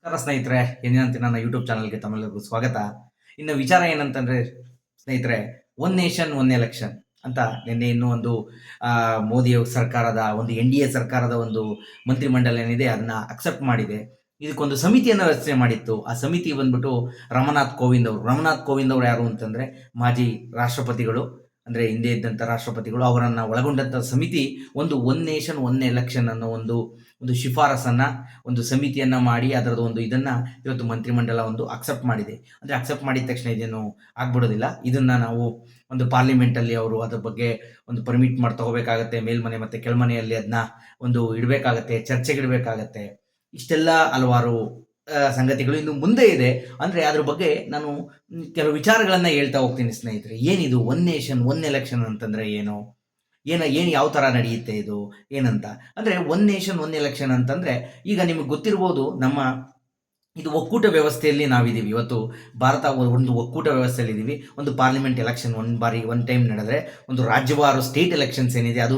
ನಮಸ್ಕಾರ ಸ್ನೇಹಿತರೆ, ಏನೇನಂತೆ ನನ್ನ ಯೂಟ್ಯೂಬ್ ಚಾನಲ್ಗೆ ತಮ್ಮೆಲ್ಲರಿಗೂ ಸ್ವಾಗತ. ಇನ್ನು ವಿಚಾರ ಏನಂತಂದ್ರೆ ಸ್ನೇಹಿತರೆ, ಒನ್ ನೇಷನ್ ಒನ್ ಎಲೆಕ್ಷನ್ ಅಂತ ನಿನ್ನೆ ಇನ್ನೂ ಒಂದು ಮೋದಿ ಸರ್ಕಾರದ ಒಂದು NDA ಸರ್ಕಾರದ ಒಂದು ಮಂತ್ರಿಮಂಡಲ ಏನಿದೆ ಅದನ್ನ ಅಕ್ಸೆಪ್ಟ್ ಮಾಡಿದೆ. ಇದಕ್ಕೊಂದು ಸಮಿತಿಯನ್ನು ರಚನೆ ಮಾಡಿತ್ತು. ಆ ಸಮಿತಿ ಬಂದ್ಬಿಟ್ಟು ರಮನಾಥ್ ಕೋವಿಂದ್ ಅವರು ಯಾರು ಅಂತಂದ್ರೆ ಮಾಜಿ ರಾಷ್ಟ್ರಪತಿಗಳು, ಅಂದ್ರೆ ಹಿಂದೆ ಇದ್ದಂಥ ರಾಷ್ಟ್ರಪತಿಗಳು ಅವರನ್ನ ಒಳಗೊಂಡಂಥ ಸಮಿತಿ ಒನ್ ನೇಷನ್ ಒನ್ ಎಲೆಕ್ಷನ್ ಅನ್ನೋ ಒಂದು ಒಂದು ಶಿಫಾರಸನ್ನ, ಒಂದು ಸಮಿತಿಯನ್ನ ಮಾಡಿ ಅದರದ್ದು ಒಂದು ಇದನ್ನ ಇವತ್ತು ಮಂತ್ರಿಮಂಡಲ ಒಂದು ಅಕ್ಸೆಪ್ಟ್ ಮಾಡಿದೆ. ಅಂದ್ರೆ ಅಕ್ಸೆಪ್ಟ್ ಮಾಡಿದ ತಕ್ಷಣ ಇದೇನು ಆಗ್ಬಿಡೋದಿಲ್ಲ. ಇದನ್ನ ನಾವು ಒಂದು ಪಾರ್ಲಿಮೆಂಟ್ ಅಲ್ಲಿ ಅವರು ಅದ್ರ ಬಗ್ಗೆ ಒಂದು ಪರ್ಮಿಟ್ ಮಾಡಿ ತಗೋಬೇಕಾಗತ್ತೆ. ಮೇಲ್ಮನೆ ಮತ್ತೆ ಕೆಳಮನೆಯಲ್ಲಿ ಅದನ್ನ ಒಂದು ಇಡಬೇಕಾಗತ್ತೆ, ಚರ್ಚೆಗೆ ಇಡಬೇಕಾಗತ್ತೆ. ಇಷ್ಟೆಲ್ಲ ಹಲವಾರು ಸಂಗತಿಗಳು ಇನ್ನು ಮುಂದೆ ಇದೆ. ಅಂದ್ರೆ ಅದ್ರ ಬಗ್ಗೆ ನಾನು ಕೆಲವು ವಿಚಾರಗಳನ್ನ ಹೇಳ್ತಾ ಹೋಗ್ತೀನಿ ಸ್ನೇಹಿತರೆ. ಏನಿದು ಒನ್ ನೇಷನ್ ಒನ್ ಎಲೆಕ್ಷನ್ ಅಂತಂದ್ರೆ ಏನು, ಏನು ಯಾವ ಥರ ನಡೆಯುತ್ತೆ ಇದು ಏನಂತ. ಅಂದರೆ ಒನ್ ನೇಷನ್ ಒನ್ ಎಲೆಕ್ಷನ್ ಅಂತಂದರೆ, ಈಗ ನಿಮಗೆ ಗೊತ್ತಿರ್ಬೋದು, ಇದು ಒಕ್ಕೂಟ ವ್ಯವಸ್ಥೆಯಲ್ಲಿ ನಾವಿದ್ದೀವಿ. ಇವತ್ತು ಭಾರತ ಒಂದು ಒಕ್ಕೂಟ ವ್ಯವಸ್ಥೆಯಲ್ಲಿ ಇದ್ದೀವಿ. ಒಂದು ಪಾರ್ಲಿಮೆಂಟ್ ಎಲೆಕ್ಷನ್ ಒನ್ ಟೈಮ್ ನಡೆದ್ರೆ, ಒಂದು ರಾಜ್ಯವಾರು ಸ್ಟೇಟ್ ಎಲೆಕ್ಷನ್ಸ್ ಏನಿದೆ ಅದು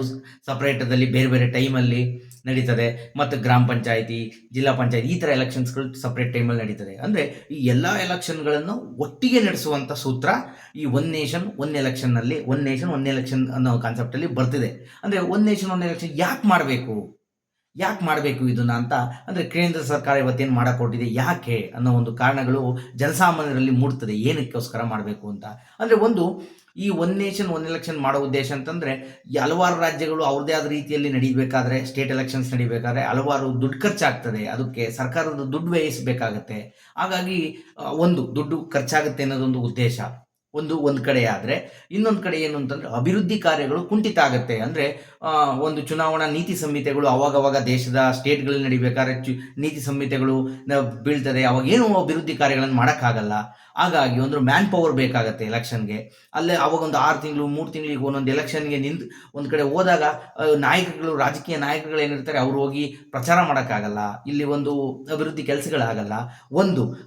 ಸಪ್ರೇಟದಲ್ಲಿ ಬೇರೆ ಬೇರೆ ಟೈಮಲ್ಲಿ ನಡೀತದೆ. ಮತ್ತು ಗ್ರಾಮ ಪಂಚಾಯಿತಿ, ಜಿಲ್ಲಾ ಪಂಚಾಯತಿ ಈ ಥರ ಎಲೆಕ್ಷನ್ಸ್ಗಳು ಸಪ್ರೇಟ್ ಟೈಮಲ್ಲಿ ನಡೀತದೆ. ಅಂದರೆ ಈ ಎಲ್ಲ ಎಲೆಕ್ಷನ್ಗಳನ್ನು ಒಟ್ಟಿಗೆ ನಡೆಸುವಂಥ ಸೂತ್ರ ಈ ಒನ್ ನೇಷನ್ ಒನ್ ಎಲೆಕ್ಷನ್ನಲ್ಲಿ, ಒನ್ ನೇಷನ್ ಒನ್ ಎಲೆಕ್ಷನ್ ಅನ್ನೋ ಕಾನ್ಸೆಪ್ಟಲ್ಲಿ ಬರ್ತಿದೆ. ಅಂದರೆ ಒನ್ ನೇಷನ್ ಒನ್ ಎಲೆಕ್ಷನ್ ಯಾಕೆ ಮಾಡಬೇಕು ಇದನ್ನ ಅಂತ. ಅಂದರೆ ಕೇಂದ್ರ ಸರ್ಕಾರ ಇವತ್ತೇನು ಮಾಡಕೊಟ್ಟಿದೆ, ಯಾಕೆ ಅನ್ನೋ ಒಂದು ಕಾರಣಗಳು ಜನಸಾಮಾನ್ಯರಲ್ಲಿ ಮೂಡ್ತದೆ, ಏನಕ್ಕೋಸ್ಕರ ಮಾಡಬೇಕು ಅಂತ. ಅಂದರೆ ಈ ಒನ್ ನೇಷನ್ ಒನ್ ಎಲೆಕ್ಷನ್ ಮಾಡೋ ಉದ್ದೇಶ ಅಂತಂದರೆ, ಹಲವಾರು ರಾಜ್ಯಗಳು ಅವ್ರದ್ದೇ ಆದ ರೀತಿಯಲ್ಲಿ ನಡೀಬೇಕಾದ್ರೆ, ಸ್ಟೇಟ್ ಎಲೆಕ್ಷನ್ಸ್ ನಡೀಬೇಕಾದ್ರೆ ಹಲವಾರು ದುಡ್ಡು ಖರ್ಚಾಗ್ತದೆ. ಅದಕ್ಕೆ ಸರ್ಕಾರದ ದುಡ್ಡು ವ್ಯಯಿಸಬೇಕಾಗತ್ತೆ. ಹಾಗಾಗಿ ದುಡ್ಡು ಖರ್ಚಾಗುತ್ತೆ ಅನ್ನೋದೊಂದು ಉದ್ದೇಶ ಒಂದು ಕಡೆ. ಆದರೆ ಇನ್ನೊಂದು ಕಡೆ ಏನು ಅಂತಂದರೆ, ಅಭಿವೃದ್ಧಿ ಕಾರ್ಯಗಳು ಕುಂಠಿತ ಆಗುತ್ತೆ. ಅಂದರೆ ಒಂದು ಚುನಾವಣಾ ನೀತಿ ಸಂಹಿತೆಗಳು ಅವಾಗವಾಗ ದೇಶದ ಸ್ಟೇಟ್ಗಳಲ್ಲಿ ನಡಿಬೇಕಾದ್ರೆ ನೀತಿ ಸಂಹಿತೆಗಳು ಬೀಳ್ತದೆ. ಅವಾಗ ಏನು ಅಭಿವೃದ್ಧಿ ಕಾರ್ಯಗಳನ್ನು ಮಾಡೋಕ್ಕಾಗಲ್ಲ. ಹಾಗಾಗಿ ಒಂದು ಮ್ಯಾನ್ ಪವರ್ ಬೇಕಾಗತ್ತೆ ಎಲೆಕ್ಷನ್ಗೆ. ಅಲ್ಲೇ ಅವಾಗ ಒಂದು 6 ತಿಂಗಳು 3 ತಿಂಗಳಿಗೆ ಒಂದೊಂದು ಎಲೆಕ್ಷನ್ಗೆ ಒಂದು ಕಡೆ ಹೋದಾಗ ರಾಜಕೀಯ ನಾಯಕರುಗಳು ಏನಿರ್ತಾರೆ ಅವ್ರು ಹೋಗಿ ಪ್ರಚಾರ ಮಾಡೋಕ್ಕಾಗಲ್ಲ. ಇಲ್ಲಿ ಒಂದು ಅಭಿವೃದ್ಧಿ ಕೆಲಸಗಳಾಗಲ್ಲ.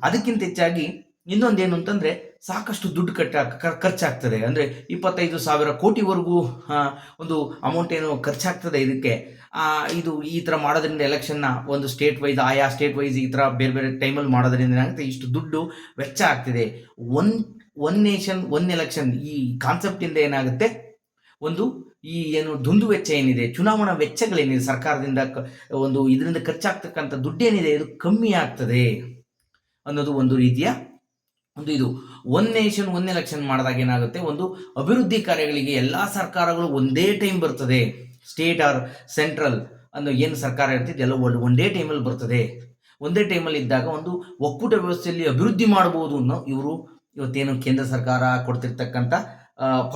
ಅದಕ್ಕಿಂತ ಹೆಚ್ಚಾಗಿ ಇನ್ನೊಂದೇನು ಅಂತಂದರೆ, ಸಾಕಷ್ಟು ದುಡ್ಡು ಖರ್ಚಾಗ್ತದೆ. ಅಂದರೆ 25,000 ಕೋಟಿವರೆಗೂ ಒಂದು ಅಮೌಂಟ್ ಏನು ಖರ್ಚಾಗ್ತದೆ ಇದಕ್ಕೆ. ಈ ಥರ ಮಾಡೋದ್ರಿಂದ ಎಲೆಕ್ಷನ್ನ ಒಂದು ಆಯಾ ಸ್ಟೇಟ್ ವೈಸ್ ಈ ಥರ ಬೇರೆ ಬೇರೆ ಟೈಮಲ್ಲಿ ಮಾಡೋದ್ರಿಂದ ಏನಾಗುತ್ತೆ, ಇಷ್ಟು ದುಡ್ಡು ವೆಚ್ಚ ಆಗ್ತಿದೆ. ಒನ್ ನೇಷನ್ ಒನ್ ಎಲೆಕ್ಷನ್ ಈ ಕಾನ್ಸೆಪ್ಟಿಂದ ಏನಾಗುತ್ತೆ, ಈ ಏನು ದುಂದು ವೆಚ್ಚ ಏನಿದೆ, ಚುನಾವಣಾ ವೆಚ್ಚಗಳೇನಿದೆ, ಸರ್ಕಾರದಿಂದ ಇದರಿಂದ ಖರ್ಚಾಗ್ತಕ್ಕಂಥ ದುಡ್ಡೇನಿದೆ ಇದು ಕಮ್ಮಿ ಆಗ್ತದೆ ಅನ್ನೋದು ಒಂದು ರೀತಿಯ ಇದು. ಒನ್ ನೇಷನ್ ಒನ್ ಎಲೆಕ್ಷನ್ ಮಾಡಿದಾಗ ಏನಾಗುತ್ತೆ, ಅಭಿವೃದ್ಧಿ ಕಾರ್ಯಗಳಿಗೆ ಎಲ್ಲ ಸರ್ಕಾರಗಳು ಒಂದೇ ಟೈಮ್ ಬರ್ತದೆ. ಸ್ಟೇಟ್ ಆರ್ ಸೆಂಟ್ರಲ್ ಅನ್ನೋ ಏನು ಸರ್ಕಾರ ಇರ್ತಿದೆ ಎಲ್ಲ ಒಂದೇ ಟೈಮಲ್ಲಿ ಬರ್ತದೆ. ಒಂದೇ ಟೈಮಲ್ಲಿ ಇದ್ದಾಗ ಒಕ್ಕೂಟ ವ್ಯವಸ್ಥೆಯಲ್ಲಿ ಅಭಿವೃದ್ಧಿ ಮಾಡಬಹುದು ಅನ್ನೋ ಇವತ್ತೇನು ಕೇಂದ್ರ ಸರ್ಕಾರ ಕೊಡ್ತಿರ್ತಕ್ಕಂಥ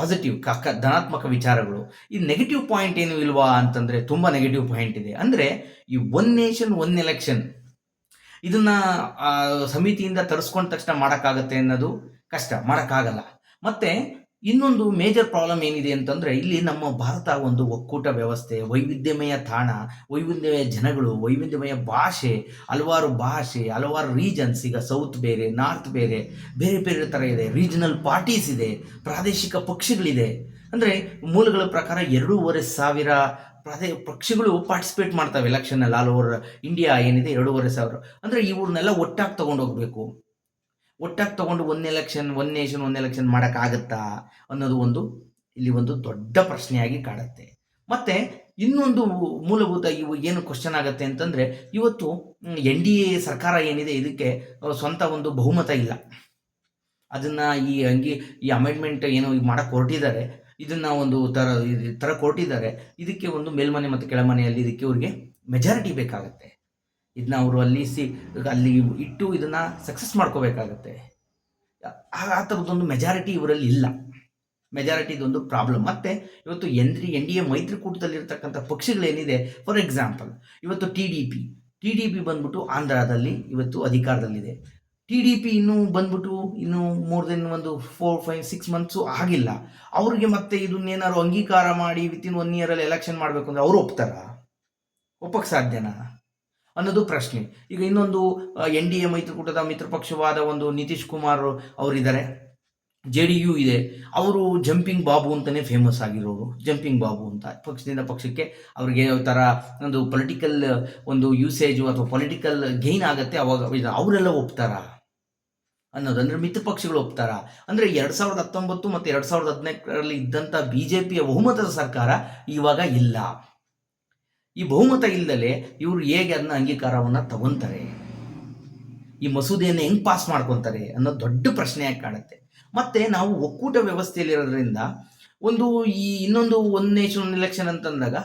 ಪಾಸಿಟಿವ್ ಧನಾತ್ಮಕ ವಿಚಾರಗಳು. ಈ ನೆಗೆಟಿವ್ ಪಾಯಿಂಟ್ ಏನು ಇಲ್ವಾ ಅಂತಂದರೆ, ತುಂಬ ನೆಗೆಟಿವ್ ಪಾಯಿಂಟ್ ಇದೆ. ಅಂದರೆ ಈ ಒನ್ ನೇಷನ್ ಒನ್ ಎಲೆಕ್ಷನ್ ಇದನ್ನ ಸಮಿತಿಯಿಂದ ತರಿಸ್ಕೊಂಡ ತಕ್ಷಣ ಮಾಡೋಕ್ಕಾಗತ್ತೆ ಅನ್ನೋದು ಕಷ್ಟ, ಮಾಡೋಕ್ಕಾಗಲ್ಲ. ಮತ್ತೆ ಇನ್ನೊಂದು ಮೇಜರ್ ಪ್ರಾಬ್ಲಮ್ ಏನಿದೆ ಅಂತಂದರೆ, ಇಲ್ಲಿ ನಮ್ಮ ಭಾರತ ಒಂದು ಒಕ್ಕೂಟ ವ್ಯವಸ್ಥೆ, ವೈವಿಧ್ಯಮಯ ತಾಣ, ವೈವಿಧ್ಯಮಯ ಜನಗಳು, ವೈವಿಧ್ಯಮಯ ಭಾಷೆ, ಹಲವಾರು ರೀಜನ್ಸ್. ಈಗ ಸೌತ್ ಬೇರೆ, ನಾರ್ತ್ ಬೇರೆ, ಬೇರೆ ಬೇರೆ ಥರ ಇದೆ. ರೀಜನಲ್ ಪಾರ್ಟೀಸ್ ಇದೆ, ಪ್ರಾದೇಶಿಕ ಪಕ್ಷಗಳಿದೆ. ಅಂದರೆ ಮೂಲಗಳ ಪ್ರಕಾರ 2,500 ಪಕ್ಷಗಳು ಪಾರ್ಟಿಸಿಪೇಟ್ ಮಾಡ್ತವೆ ಎಲೆಕ್ಷನ್ನಲ್ಲಿ. ಆಲ್ ಓವರ್ ಇಂಡಿಯಾ ಏನಿದೆ 2,500. ಅಂದರೆ ಇವ್ರನ್ನೆಲ್ಲ ಒಟ್ಟಾಗಿ ತೊಗೊಂಡೋಗ್ಬೇಕು. ಒಟ್ಟಾಗಿ ತೊಗೊಂಡು ಒನ್ ನೇಷನ್ ಒನ್ ಎಲೆಕ್ಷನ್ ಮಾಡೋಕ್ಕಾಗತ್ತಾ ಅನ್ನೋದು ಇಲ್ಲಿ ದೊಡ್ಡ ಪ್ರಶ್ನೆಯಾಗಿ ಕಾಡುತ್ತೆ. ಮತ್ತು ಇನ್ನೊಂದು ಮೂಲಭೂತ ಏನು ಕ್ವಶನ್ ಆಗುತ್ತೆ ಅಂತಂದರೆ, ಇವತ್ತು NDA ಸರ್ಕಾರ ಏನಿದೆ ಇದಕ್ಕೆ ಸ್ವಂತ ಬಹುಮತ ಇಲ್ಲ. ಅದನ್ನು ಈ ಅಮೆಂಡ್ಮೆಂಟ್ ಏನು ಮಾಡಕ್ಕೆ ಹೊರಟಿದ್ದಾರೆ, ಇದನ್ನು ಥರ ಕೊಟ್ಟಿದ್ದಾರೆ. ಇದಕ್ಕೆ ಮೇಲ್ಮನೆ ಮತ್ತು ಕೆಳಮನೆಯಲ್ಲಿ ಇದಕ್ಕೆ ಅವ್ರಿಗೆ ಮೆಜಾರಿಟಿ ಬೇಕಾಗತ್ತೆ. ಇದನ್ನ ಅವರು ಅಲ್ಲಿ ಇಟ್ಟು ಇದನ್ನು ಸಕ್ಸಸ್ ಮಾಡ್ಕೋಬೇಕಾಗತ್ತೆ. ಆ ಥರದ್ದೊಂದು ಮೆಜಾರಿಟಿ ಇವರಲ್ಲಿ ಇಲ್ಲ. ಮೆಜಾರಿಟಿ ಇದೊಂದು ಪ್ರಾಬ್ಲಮ್. ಮತ್ತು ಇವತ್ತು NDA ಮೈತ್ರಿಕೂಟದಲ್ಲಿರ್ತಕ್ಕಂಥ ಪಕ್ಷಗಳೇನಿದೆ, ಫಾರ್ ಎಕ್ಸಾಂಪಲ್ ಇವತ್ತು TDP ಬಂದ್ಬಿಟ್ಟು ಆಂಧ್ರದಲ್ಲಿ ಇವತ್ತು ಅಧಿಕಾರದಲ್ಲಿದೆ. TDP ಇನ್ನು ಮೋರ್ ದೆನ್ 4, 5, 6 ಮಂತ್ಸು ಆಗಿಲ್ಲ. ಅವ್ರಿಗೆ ಮತ್ತೆ ಇದನ್ನೇನಾದ್ರು ಅಂಗೀಕಾರ ಮಾಡಿ ವಿತಿನ್ 1 ಇಯರಲ್ಲಿ ಎಲೆಕ್ಷನ್ ಮಾಡಬೇಕು ಅಂದರೆ ಅವರು ಒಪ್ಪಕ್ಕೆ ಸಾಧ್ಯನಾ ಅನ್ನೋದು ಪ್ರಶ್ನೆ. ಈಗ ಇನ್ನೊಂದು NDA ಮೈತ್ರಿಕೂಟದ ಮಿತ್ರಪಕ್ಷವಾದ ನಿತೀಶ್ ಕುಮಾರ್ ಅವರಿದ್ದಾರೆ. JDU ಇದೆ. ಅವರು ಜಂಪಿಂಗ್ ಬಾಬು ಅಂತಲೇ ಫೇಮಸ್ ಆಗಿರೋರು. ಜಂಪಿಂಗ್ ಬಾಬು ಅಂತ ಪಕ್ಷದಿಂದ ಪಕ್ಷಕ್ಕೆ ಅವ್ರಿಗೆ ಯಾವ ಥರ ಒಂದು ಪೊಲಿಟಿಕಲ್ ಒಂದು ಯೂಸೇಜು ಅಥವಾ ಪೊಲಿಟಿಕಲ್ ಗೇನ್ ಆಗುತ್ತೆ, ಅವಾಗ ಅವರೆಲ್ಲ ಒಪ್ತಾರಾ ಅನ್ನೋದು, ಅಂದರೆ ಮಿತ್ರ ಪಕ್ಷಗಳು ಒಪ್ತಾರಾ? ಅಂದರೆ 2019 ಮತ್ತು 2014ರಲ್ಲಿ ಇದ್ದಂಥ BJPಯ ಬಹುಮತದ ಸರ್ಕಾರ ಇವಾಗ ಇಲ್ಲ. ಈ ಬಹುಮತ ಇಲ್ಲದಲೇ ಇವರು ಹೇಗೆ ಅದನ್ನ ಅಂಗೀಕಾರವನ್ನು ತಗೊಂತಾರೆ, ಈ ಮಸೂದೆಯನ್ನು ಹೆಂಗೆ ಪಾಸ್ ಮಾಡ್ಕೊತಾರೆ ಅನ್ನೋದು ದೊಡ್ಡ ಪ್ರಶ್ನೆಯಾಗಿ ಕಾಣುತ್ತೆ. ಮತ್ತು ನಾವು ಒಕ್ಕೂಟ ವ್ಯವಸ್ಥೆಯಲ್ಲಿರೋದ್ರಿಂದ ಒಂದು ಈ ಇನ್ನೊಂದು ಒನ್ ನೇಷನ್ ಒನ್ ಎಲೆಕ್ಷನ್ ಅಂತಂದಾಗ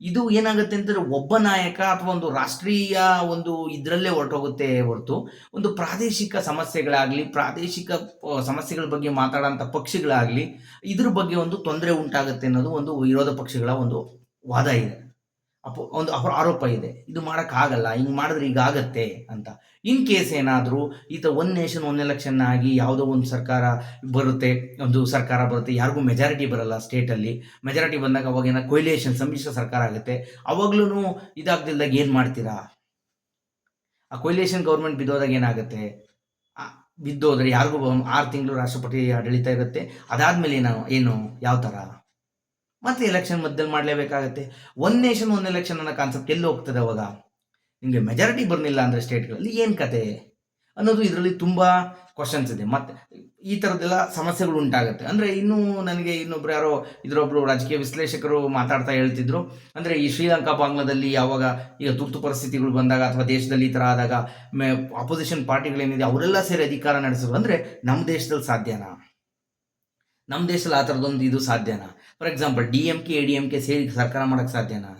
ಇದು ಏನಾಗುತ್ತೆ ಅಂತಂದರೆ ಒಬ್ಬ ನಾಯಕ ಅಥವಾ ಒಂದು ರಾಷ್ಟ್ರೀಯ ಒಂದು ಇದರಲ್ಲೇ ಹೊರಟೋಗುತ್ತೆ ಹೊರತು ಒಂದು ಪ್ರಾದೇಶಿಕ ಸಮಸ್ಯೆಗಳಾಗಲಿ, ಪ್ರಾದೇಶಿಕ ಸಮಸ್ಯೆಗಳ ಬಗ್ಗೆ ಮಾತಾಡೋಂಥ ಪಕ್ಷಗಳಾಗಲಿ ಇದ್ರ ಬಗ್ಗೆ ಒಂದು ತೊಂದರೆ ಉಂಟಾಗುತ್ತೆ ಅನ್ನೋದು ಒಂದು ವಿರೋಧ ಪಕ್ಷಗಳ ಒಂದು ವಾದ ಇದೆ, ಒಂದು ಆರೋಪ ಇದೆ. ಇದು ಮಾಡೋಕ್ಕಾಗಲ್ಲ, ಹಿಂಗೆ ಮಾಡಿದ್ರೆ ಈಗಾಗತ್ತೆ ಅಂತ. ಇನ್ ಕೇಸ್ ಏನಾದರೂ ಒನ್ ನೇಷನ್ ಒನ್ ಎಲೆಕ್ಷನ್ ಆಗಿ ಯಾವುದೋ ಒಂದು ಸರ್ಕಾರ ಬರುತ್ತೆ, ಯಾರಿಗೂ ಮೆಜಾರಿಟಿ ಬರಲ್ಲ ಸ್ಟೇಟಲ್ಲಿ. ಮೆಜಾರಿಟಿ ಬಂದಾಗ ಅವಾಗ ಕೊಯ್ಲೇಷನ್ ಸಮ್ಮಿಶ್ರ ಸರ್ಕಾರ ಆಗುತ್ತೆ. ಅವಾಗ್ಲೂ ಇದಾಗ್ದಿಲ್ದಾಗ ಏನು ಮಾಡ್ತೀರಾ? ಆ ಕೊಯ್ಲೇಷನ್ ಗೌರ್ಮೆಂಟ್ ಬಿದ್ದೋದಾಗ ಏನಾಗುತ್ತೆ? ಬಿದ್ದೋದ್ರೆ ಯಾರಿಗೂ 6 ತಿಂಗಳು ರಾಷ್ಟ್ರಪತಿ ಆಡಳಿತ ಇರುತ್ತೆ. ಅದಾದಮೇಲೆ ಏನು ಯಾವ ಥರ ಮತ್ತೆ ಎಲೆಕ್ಷನ್ ಮಧ್ಯದಲ್ಲಿ ಮಾಡಲೇಬೇಕಾಗತ್ತೆ. ಒನ್ ನೇಷನ್ ಒನ್ ಎಲೆಕ್ಷನ್ ಅನ್ನೋ ಕಾನ್ಸೆಪ್ಟ್ ಎಲ್ಲಿ ಹೋಗ್ತದೆ ಅವಾಗ? ನಿಮಗೆ ಮೆಜಾರಿಟಿ ಬರಲಿಲ್ಲ ಅಂದರೆ ಸ್ಟೇಟ್ಗಳಲ್ಲಿ ಏನು ಕತೆ ಅನ್ನೋದು ಇದರಲ್ಲಿ ತುಂಬ ಕ್ವಶನ್ಸ್ ಇದೆ. ಮತ್ತು ಈ ಥರದ್ದೆಲ್ಲ ಸಮಸ್ಯೆಗಳು ಉಂಟಾಗುತ್ತೆ. ಅಂದರೆ ಇನ್ನೂ ನನಗೆ ಇನ್ನೊಬ್ರು ಯಾರೋ ಇದರೊಬ್ಬರು ರಾಜಕೀಯ ವಿಶ್ಲೇಷಕರು ಮಾತಾಡ್ತಾ ಹೇಳ್ತಿದ್ರು, ಅಂದರೆ ಈ ಶ್ರೀಲಂಕಾ ಬಾಂಗ್ಲಾದಲ್ಲಿ ಯಾವಾಗ ಈಗ ತುರ್ತು ಪರಿಸ್ಥಿತಿಗಳು ಬಂದಾಗ ಅಥವಾ ದೇಶದಲ್ಲಿ ಈ ಥರ ಆದಾಗ ಅಪೋಸಿಷನ್ ಪಾರ್ಟಿಗಳೇನಿದೆ ಅವರೆಲ್ಲ ಸೇರಿ ಅಧಿಕಾರ ನಡೆಸಿದ್ರು. ಅಂದರೆ ನಮ್ಮ ದೇಶದಲ್ಲಿ ಸಾಧ್ಯನಾ? ನಮ್ಮ ದೇಶದಲ್ಲಿ ಆ ಥರದೊಂದು ಇದು ಸಾಧ್ಯನಾ? ಫಾರ್ ಎಕ್ಸಾಂಪಲ್ DMK ADMK ಸೇರಿ ಸರ್ಕಾರ ಮಾಡೋಕ್ಕೆ ಸಾಧ್ಯನಾ?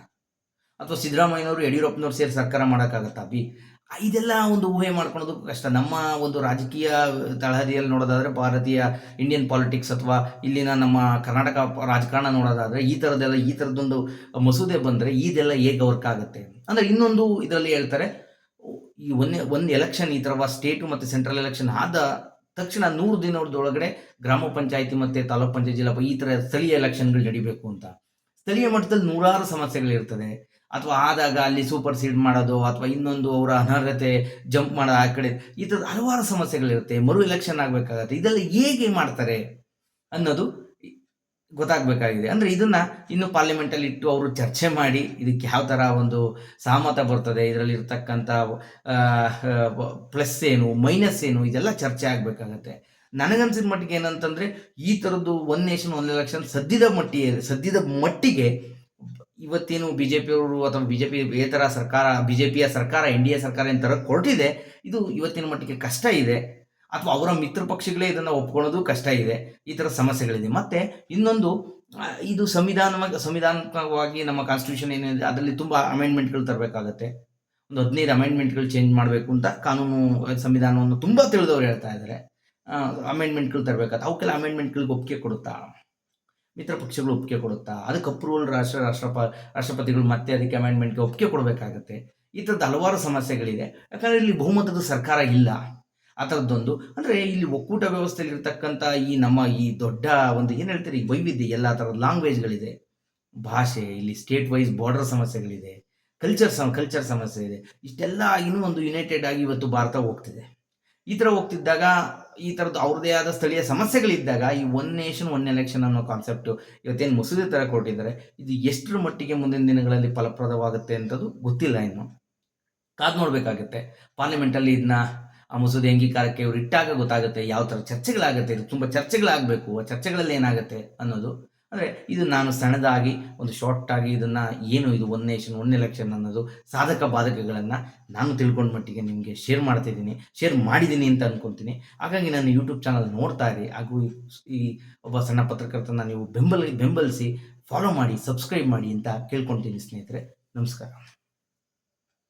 ಅಥವಾ ಸಿದ್ದರಾಮಯ್ಯನವರು ಯಡಿಯೂರಪ್ಪನವ್ರು ಸೇರಿ ಸರ್ಕಾರ ಮಾಡೋಕ್ಕಾಗತ್ತಾ? ಇದೆಲ್ಲ ಒಂದು ಊಹೆ ಮಾಡ್ಕೊಳೋದು ಕಷ್ಟ. ನಮ್ಮ ಒಂದು ರಾಜಕೀಯ ತಳಹದಿಯಲ್ಲಿ ನೋಡೋದಾದರೆ, ಭಾರತೀಯ ಇಂಡಿಯನ್ ಪಾಲಿಟಿಕ್ಸ್ ಅಥವಾ ಇಲ್ಲಿನ ನಮ್ಮ ಕರ್ನಾಟಕ ರಾಜಕಾರಣ ನೋಡೋದಾದರೆ ಈ ಥರದ್ದೊಂದು ಮಸೂದೆ ಬಂದರೆ ಇದೆಲ್ಲ ಹೇಗೆ ವರ್ಕ್ ಆಗುತ್ತೆ? ಅಂದರೆ ಇನ್ನೊಂದು ಇದರಲ್ಲಿ ಹೇಳ್ತಾರೆ, ಈ ಒಂದು ಎಲೆಕ್ಷನ್ ಈ ಥರ ಸ್ಟೇಟು ಮತ್ತು ಸೆಂಟ್ರಲ್ ಎಲೆಕ್ಷನ್ ಆದ ತಕ್ಷಣ 100 ದಿನದೊಳಗಡೆ ಗ್ರಾಮ ಪಂಚಾಯಿತಿ ಮತ್ತು ತಾಲೂಕ್ ಪಂಚಾಯತ್ ಜಿಲ್ಲಾ ಈ ಥರ ಸ್ಥಳೀಯ ಎಲೆಕ್ಷನ್ಗಳು ನಡಿಬೇಕು ಅಂತ. ಸ್ಥಳೀಯ ಮಟ್ಟದಲ್ಲಿ ನೂರಾರು ಸಮಸ್ಯೆಗಳಿರ್ತದೆ. ಅಥವಾ ಆದಾಗ ಅಲ್ಲಿ ಸೂಪರ್ ಸೀಡ್ ಮಾಡೋದು ಅಥವಾ ಇನ್ನೊಂದು ಅವರ ಅನರ್ಹತೆ ಜಂಪ್ ಮಾಡೋದು, ಆ ಕಡೆ ಈ ಥರದ ಹಲವಾರು ಸಮಸ್ಯೆಗಳಿರುತ್ತೆ. ಮರು ಎಲೆಕ್ಷನ್ ಆಗಬೇಕಾಗತ್ತೆ. ಇದೆಲ್ಲ ಹೇಗೆ ಮಾಡ್ತಾರೆ ಅನ್ನೋದು ಗೊತ್ತಾಗಬೇಕಾಗಿದೆ. ಅಂದರೆ ಇದನ್ನು ಇನ್ನು ಪಾರ್ಲಿಮೆಂಟಲ್ಲಿ ಇಟ್ಟು ಅವರು ಚರ್ಚೆ ಮಾಡಿ ಇದಕ್ಕೆ ಯಾವ ಥರ ಒಂದು ಸಹಮತ ಬರ್ತದೆ, ಇದರಲ್ಲಿ ಇರ್ತಕ್ಕಂಥ ಪ್ಲಸ್ ಏನು ಮೈನಸ್ ಏನು ಇದೆಲ್ಲ ಚರ್ಚೆ ಆಗಬೇಕಾಗತ್ತೆ. ನನಗನ್ಸಿದ ಮಟ್ಟಿಗೆ ಏನಂತಂದರೆ ಈ ಥರದ್ದು ಒನ್ ನೇಷನ್ ಒನ್ ಎಲೆಕ್ಷನ್ ಸದ್ಯದ ಮಟ್ಟಿಗೆ ಇವತ್ತೇನು BJPಯವರು ಅಥವಾ BJPಯೇತರ ಸರ್ಕಾರ, BJPಯ ಸರ್ಕಾರ, NDA ಸರ್ಕಾರ ಏನು ಥರ ಕೊರಟಿದೆ, ಇದು ಇವತ್ತಿನ ಮಟ್ಟಿಗೆ ಕಷ್ಟ ಇದೆ. ಅಥವಾ ಅವರ ಮಿತ್ರ ಪಕ್ಷಗಳೇ ಇದನ್ನು ಒಪ್ಕೊಳ್ಳೋದು ಕಷ್ಟ ಇದೆ. ಈ ಥರ ಸಮಸ್ಯೆಗಳಿದೆ. ಮತ್ತು ಇನ್ನೊಂದು, ಇದು ಸಂವಿಧಾನಾತ್ಮಕವಾಗಿ ನಮ್ಮ ಕಾನ್ಸ್ಟಿಟ್ಯೂಷನ್ ಏನಿದೆ ಅದರಲ್ಲಿ ತುಂಬ ಅಮೆಂಡ್ಮೆಂಟ್ಗಳು ತರಬೇಕಾಗತ್ತೆ. ಒಂದು 15 ಅಮೆಂಡ್ಮೆಂಟ್ಗಳು ಚೇಂಜ್ ಮಾಡಬೇಕು ಅಂತ ಕಾನೂನು ಸಂವಿಧಾನವನ್ನು ತುಂಬ ತಿಳಿದವರು ಹೇಳ್ತಾ ಇದ್ದಾರೆ. ಅಮೆಂಡ್ಮೆಂಟ್ಗಳು ತರಬೇಕಾಗುತ್ತೆ. ಅವಕ್ಕೆಲ್ಲ ಅಮೆಂಡ್ಮೆಂಟ್ಗಳಿಗೆ ಒಪ್ಪಿಗೆ ಕೊಡುತ್ತಾ ಮಿತ್ರ ಪಕ್ಷಗಳು? ಒಪ್ಪಿಗೆ ಕೊಡುತ್ತಾ? ಅದಕ್ಕೆ ಅಪ್ರೂವಲ್ ರಾಷ್ಟ್ರಪತಿಗಳು ಮತ್ತೆ ಅದಕ್ಕೆ ಅಮೆಂಡ್ಮೆಂಟ್ಗೆ ಒಪ್ಪಿಗೆ ಕೊಡಬೇಕಾಗತ್ತೆ. ಈ ಥರದ್ದು ಹಲವಾರು ಸಮಸ್ಯೆಗಳಿದೆ. ಯಾಕಂದರೆ ಇಲ್ಲಿ ಬಹುಮತದ ಸರ್ಕಾರ ಇಲ್ಲ. ಆ ಥರದ್ದೊಂದು, ಅಂದರೆ ಇಲ್ಲಿ ಒಕ್ಕೂಟ ವ್ಯವಸ್ಥೆಯಲ್ಲಿರ್ತಕ್ಕಂಥ ನಮ್ಮ ಈ ದೊಡ್ಡ ಒಂದು ಏನು ಹೇಳ್ತಾರೆ, ಈ ವೈವಿಧ್ಯ, ಎಲ್ಲ ಥರದ ಲ್ಯಾಂಗ್ವೇಜ್ಗಳಿದೆ, ಭಾಷೆ, ಇಲ್ಲಿ ಸ್ಟೇಟ್ ವೈಸ್ ಬಾರ್ಡರ್ ಸಮಸ್ಯೆಗಳಿದೆ, ಕಲ್ಚರ್ ಸಮಸ್ಯೆ ಇದೆ. ಇಷ್ಟೆಲ್ಲ ಇನ್ನೂ ಒಂದು ಯುನೈಟೆಡ್ ಆಗಿ ಇವತ್ತು ಭಾರತ ಹೋಗ್ತಿದೆ. ಈ ಥರ ಹೋಗ್ತಿದ್ದಾಗ ಈ ಥರದ್ದು ಅವ್ರದ್ದೇ ಆದ ಸ್ಥಳೀಯ ಸಮಸ್ಯೆಗಳಿದ್ದಾಗ ಈ ಒನ್ ನೇಷನ್ ಒನ್ ಎಲೆಕ್ಷನ್ ಅನ್ನೋ ಕಾನ್ಸೆಪ್ಟು ಇವತ್ತೇನು ಮಸೂದೆ ಥರ ಕೊಟ್ಟಿದ್ದಾರೆ, ಇದು ಎಷ್ಟರ ಮಟ್ಟಿಗೆ ಮುಂದಿನ ದಿನಗಳಲ್ಲಿ ಫಲಪ್ರದವಾಗುತ್ತೆ ಅಂತದ್ದು ಗೊತ್ತಿಲ್ಲ. ಇನ್ನು ಕಾದು ನೋಡಬೇಕಾಗುತ್ತೆ. ಪಾರ್ಲಿಮೆಂಟಲ್ಲಿ ಇದನ್ನ ಆ ಮಸೂದೆ ಅಂಗೀಕಾರಕ್ಕೆ ಇವರು ಇಟ್ಟಾಗ ಗೊತ್ತಾಗುತ್ತೆ ಯಾವ ಥರ ಚರ್ಚೆಗಳಾಗುತ್ತೆ. ಇದು ತುಂಬ ಚರ್ಚೆಗಳಾಗಬೇಕು. ಆ ಚರ್ಚೆಗಳಲ್ಲಿ ಏನಾಗುತ್ತೆ ಅನ್ನೋದು. ಅಂದರೆ ಇದು ನಾನು ಸಣ್ಣದಾಗಿ ಒಂದು ಶಾರ್ಟಾಗಿ ಇದನ್ನು ಏನು ಇದು ಒನ್ ನೇಷನ್ ಒನ್ ಎಲೆಕ್ಷನ್ ಅನ್ನೋದು ಸಾಧಕ ಬಾಧಕಗಳನ್ನು ನಾನು ತಿಳ್ಕೊಂಡ ಮಟ್ಟಿಗೆ ನಿಮಗೆ ಶೇರ್ ಮಾಡಿದ್ದೀನಿ ಅಂತ ಅಂದ್ಕೊತೀನಿ. ಹಾಗಾಗಿ ನಾನು ಯೂಟ್ಯೂಬ್ ಚಾನಲ್ ನೋಡ್ತಾ ಇರಿ. ಹಾಗೂ ಈ ಒಬ್ಬ ಸಣ್ಣ ಪತ್ರಕರ್ತನ ನೀವು ಬೆಂಬಲಿಸಿ ಫಾಲೋ ಮಾಡಿ, ಸಬ್ಸ್ಕ್ರೈಬ್ ಮಾಡಿ ಅಂತ ಕೇಳ್ಕೊಳ್ತೀನಿ ಸ್ನೇಹಿತರೆ. ನಮಸ್ಕಾರ.